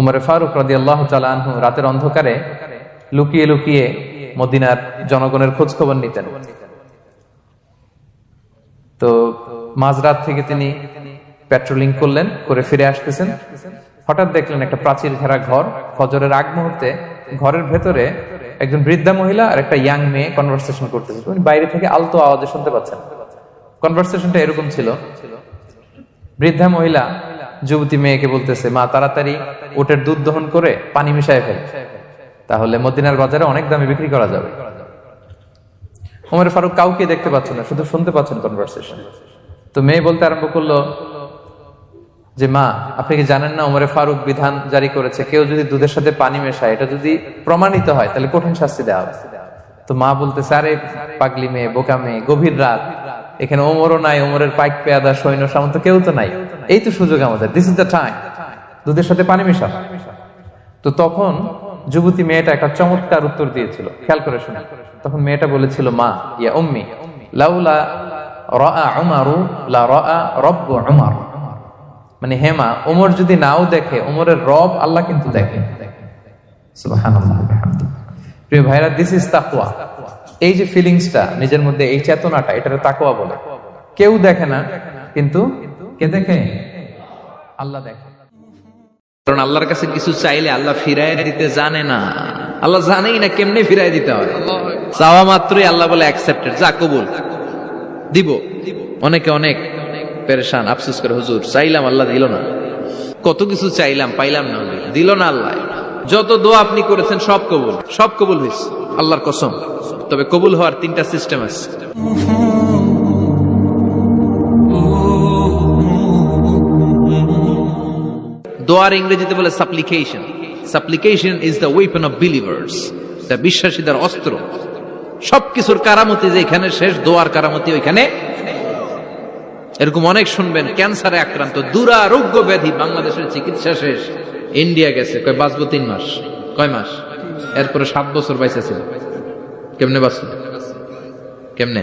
উমরে ফারুক রাদিয়াল্লাহু তাআলা আনহু রাতের অন্ধকারে লুকিয়ে লুকিয়ে মদিনার জনগণের খোঁজ খবর নিতেন। তো মাঝরাত থেকে তিনি পেট্রোলিং করলেন, করে ফিরে আসতেছেন। হঠাৎ দেখলেন একটা প্রাচীর ঘেরা ঘর। ফজরের আগ মুহূর্তে ঘরের ভেতরে একজন বৃদ্ধা মহিলা আর একটা ইয়াং মেয়ে কনভারসেশন করতেছে। উনি বাইরে থেকে আলতো আওয়াজে শুনতে পাচ্ছেন। কনভারসেশনটা এরকম ছিল, বৃদ্ধা মহিলা যুবতী মেয়েকে বলতেছে, মা তাড়াতাড়ি উটের দুধ দহন করে পানি মিশায় ফেল, তাহলে মদিনার বাজারে অনেক দামে বিক্রি করা যাবে। ওমর ফারুক কাউকে দেখতে পাচ্ছেন না, শুধু শুনতে পাচ্ছেন কনভারসেশন। তো মেয়ে বলতে আরম্ভ করলো যে, মা আপনি কি জানেন না ওমরে ফারুক বিধান জারি করেছে, কেউ যদি দুধের সাথে পানি মেশায়, এটা যদি প্রমাণিত হয় তাহলে কঠিন শাস্তি দেওয়া হবে। তো মা বলতেছে, আরে পাগলি মেয়ে, বোকা মেয়ে, গভীর রাত, এখানে ওমরও নাই, ওমরের পাইক পেয়াদা সৈন্য সামন্ত কেউ তো নাই, এই তো সুযোগ আমাদের, দিস ইজ দ্য টাইম, দুধের সাথে পানি মেশা। তো তখন যুবতী মেয়েটা একটা চমৎকার উত্তর দিয়েছিল, খেয়াল করে শুনে। তখন মেয়েটা বলেছিল, মা ইয়া উম্মি লাউলা রাআ উমারু লা রাআ রব্বু উমার, মানে হে মা, ওমর যদি নাও দেখে, ওমরের রব আল্লাহ কিন্তু দেখে। সুবহানাল্লাহ ওয়া বিহামদিহি। প্রিয় ভাইরা, দিস ইজ তাকওয়া। এই যে ফিলিংসটা নিজের মধ্যে, এই চেতনাটা, এটারে তাকওয়া বলে। কেউ দেখে না, কিন্তু কে দেখে? আল্লাহ দেখে। কারণ আল্লাহর কাছে কিছু চাইলে আল্লাহ ফিরায় দিতে জানে না, আল্লাহ জানেই না কেমনে ফিরায় দিতে হয়। চাওয়া মাত্রই আল্লাহ বলে অ্যাকসেপ্টেড, যা কবুল, দিব। অনেকে অনেক পেরেশান, আফসোস করে, হুজুর চাইলাম আল্লাহ দিল না, কত কিছু চাইলাম পাইলাম না, দিল না আল্লাহ। যত দোয়া আপনি করেছেন সব কবুল, সব কবুল হয়েছে আল্লাহর কসম। তবে কবুল হওয়ার তিনটা সিস্টেম আছে। দোয়ার ইংরেজিতে বলে সাপ্লিকেশন। সাপ্লিকেশন is the weapon of believers, এটা বিশ্বাসীদের অস্ত্র। সবকিছুর কারামতি যেখানে শেষ, দোয়ার কারামতি ওইখানে। এরকম অনেক শুনবেন, ক্যান্সারে আক্রান্ত, দুরারোগ্য ব্যাধি, বাংলাদেশের চিকিৎসা শেষ, ইন্ডিয়া গেছে, কয় বাঁচবো 3 মাস, কয় মাস, এরপরে 7 বছর বাইসা ছিল। কেমনে বাঁচল? কেমনে?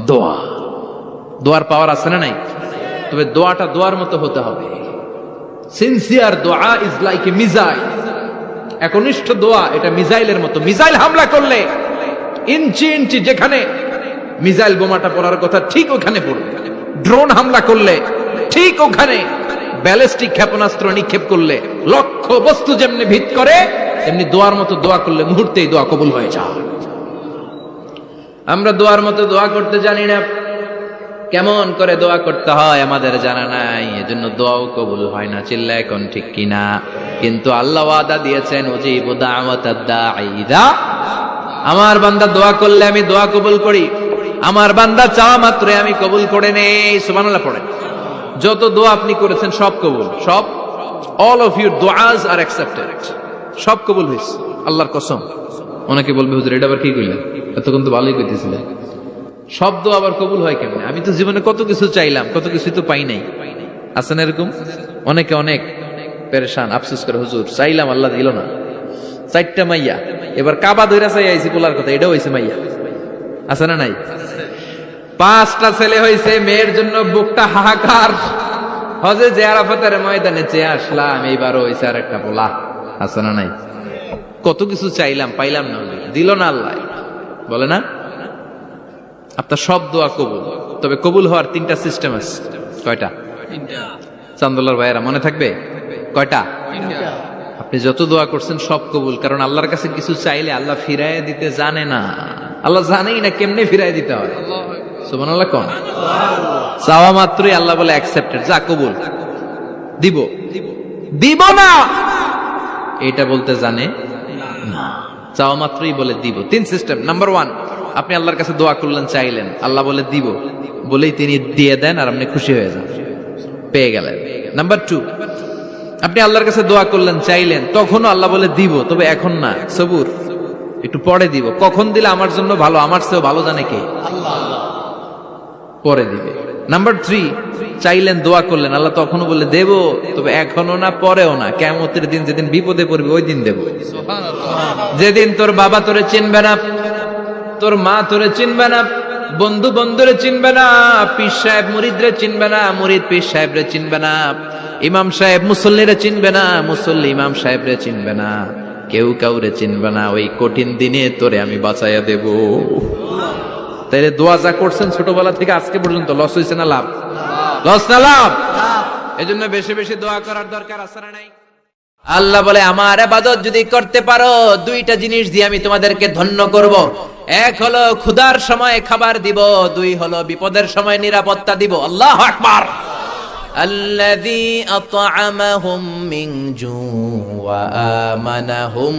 দোয়া। দোয়ার পাওয়ার আছে না নাই? তবে দোয়াটা দোয়ার মতো হতে হবে। সিনসিয়ার দোয়া ইজ লাইক এ মিসাইল। একনিষ্ঠ দোয়া এটা মিসাইলের মতো। মিসাইল হামলা করলে ইঞ্চি ইঞ্চি যেখানে মিসাইল বোমাটা পড়ার কথা ঠিক ওখানে পড়বে। ড্রোন হামলা করলে ঠিক ওখানে, ব্যালিস্টিক ক্ষেপণাস্ত্র নিক্ষেপ করলে লক্ষ্য বস্তু যেমনি ভিত করে, তেমনি দোয়ার মতো দোয়া করলে মুহূর্তেই দোয়া কবুল হয়ে যায়। আমরা দোয়ার মতো দোয়া করতে জানি না, কেমন করে দোয়া করতে হয় আমাদের জানা নাই, এজন্য দোয়াও কবুল হয় না। চিল্লা এখন ঠিক কিনা? কিন্তু আল্লাহ ওয়াদা দিয়েছেন, উজিবু দাওয়াতাদ দাঈ ইযা, আমার বান্দা দোয়া করলে আমি দোয়া কবুল করি, আমার বান্দা চাওয়া মাত্র আমি কবুল করে নেই। সুবহানাল্লাহ পড়েন। যত দোয়া আপনি করেছেন সব কবুল, সব, অল অফ ইউর দুআস আর অ্যাকসেপ্টেড, সব কবুল হয়েছে আল্লাহর কসম। অনেকে বলবে, হুজুর এটা আবার কি কইলেন, এতক্ষণ তো ভালোই কইতেছিলেন, সব দোয়া আবার কবুল হয় কেমনে? আমি তো জীবনে কত কিছু চাইলাম, কত কিছু তো পাই নাই। আছে না এরকম? অনেকে অনেক পেরেশান, আফসোস করে, হুজুর চাইলাম আল্লাহ দিল না। 4টা মাইয়া, এবার কাবা ধইরা চাই আইছি পোলার কথা, এটাও হইছে মাইয়া। আছে না নাই? 5টা ছেলে হইছে, মেয়ের জন্য বুকটা হাহাকার। হজে যে আরাফাতের ময়দানে চেয়ে আসলাম, এইবারও হইছে আর একটা পোলা। আছে না নাই? কত কিছু চাইলাম পাইলাম না, দিল না আল্লাহ। বলে না আপনার সব দোয়া কবুল, তবে কবুল হওয়ার 3টা সিস্টেম আছে। কয়টা? 3টা। চান্দুল্লাহর ভাইয়েরা মনে থাকবে? কয়টা? 3টা। আপনি যত দোয়া করছেন সব কবুল, কারণ আল্লাহর কাছে কিছু চাইলে আল্লাহ ফিরায় দিতে জানে না, আল্লাহ জানেই না কেমনে ফিরায় দিতে হয়। সুবহানাল্লাহ কোন? চাওয়া মাত্রই আল্লাহ বলে অ্যাকসেপ্টেড, যা কবুল, দিব। দিব না এটা বলতে জানে না, চাওয়া মাত্রই বলে দিব। 3 সিস্টেম। নাম্বার 1, আপনি আল্লাহর কাছে দোয়া করলেন, চাইলেন, আল্লাহ বলে দিব, বলেই তিনি দিয়ে দেন আর আপনি খুশি হয়ে যান, পেয়ে গেলেন। নাম্বার 2, আপনি আল্লাহর কাছে দোয়া করলেন, চাইলেন, তখনও আল্লাহ বলে দিব, তবে এখন না, সবুর, একটু পরে দিব। কখন দিলে আমার জন্য ভালো, আমার চেয়েও ভালো জানে কে? আল্লাহ, পরে দিবে। নাম্বার 3, চাইলেন, দোয়া করলেন, আল্লাহ তখনও বলে দেব, তবে এখনো না, পরেও না, কিয়ামতের দিন যেদিন বিপদে পড়বে ওই দিন দেব। যেদিন তোর বাবা তোরে চিনবে না, তোর মা তোরে চিনবে না, বন্ধু বন্ধুরে চিনবে না, পীর সাহেব মুরিদরে চিনবে না, মুরিদ পীর সাহেবরে চিনবে না, ইমাম সাহেব মুসল্লিরে চিনবে না, মুসল্লি ইমাম সাহেবরে চিনবে না, কেউ কাউরে চিনবে না। ওই কঠিন দিনে তোরে আমি বাঁচাইয়া দেব। তাইলে দোয়া যা করছেন ছোটবেলা থেকে আজকে পর্যন্ত লস হয়েছে না লাভ? লস না লাভ? এজন্য বেশি বেশি দোয়া করার দরকার আছে না নাই? আল্লাহ বলে আমার ইবাদত যদি করতে পারো দুইটা জিনিস দিয়ে আমি তোমাদেরকে ধন্য করব। এক হলো ক্ষুধার সময় খাবার দিব, দুই হলো বিপদের সময় নিরাপত্তা দিব। আল্লাহু আকবার। আল্লাযী আত'আমাহুম মিন জু ওয়া আমানাহুম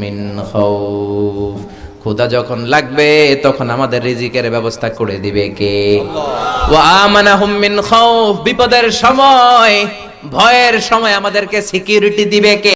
মিন খাউফ। ক্ষুধা যখন লাগবে তখন আমাদের রিজিকের ব্যবস্থা করে দিবে কে? ওয়া আমানাহুম মিন খাউফ। বিপদের সময় ভয়ের সময় আমাদেরকে সিকিউরিটি দিবে কে?